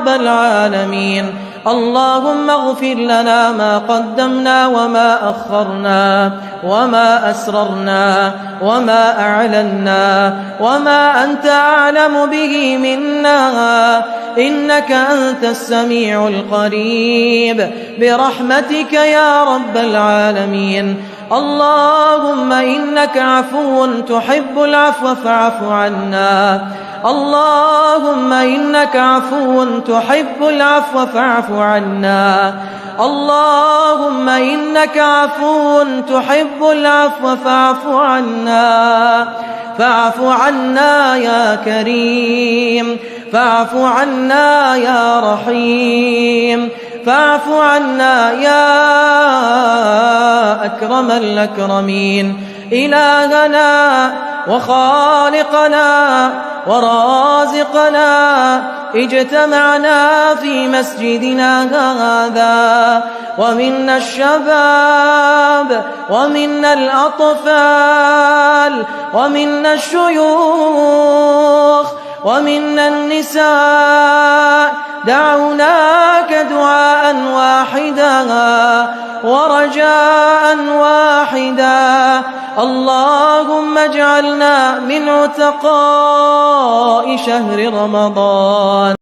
رب العالمين. اللهم اغفر لنا ما قدمنا وما أخرنا وما أسررنا وما أعلنا وما أنت أعلم به منا، إنك أنت السميع القريب، برحمتك يا رب العالمين. اللهم إنك عفو تحب العفو فاعف عنا. اللهم إنك عفو تحب العفو فاعف عنا. اللهم إنك عفو تحب العفو فاعف عنا. فاعف عنا يا كريم، فاعف عنا يا رحيم، فاعف عنا يا أكرم الأكرمين. إلهنا وخالقنا ورازقنا، اجتمعنا في مسجدنا هذا، ومنا الشباب ومنا الأطفال ومنا الشيوخ ومنا النساء، دعوناك دعاء واحدا ورجاء واحدا. اللهم اجعلنا من عتقاء شهر رمضان.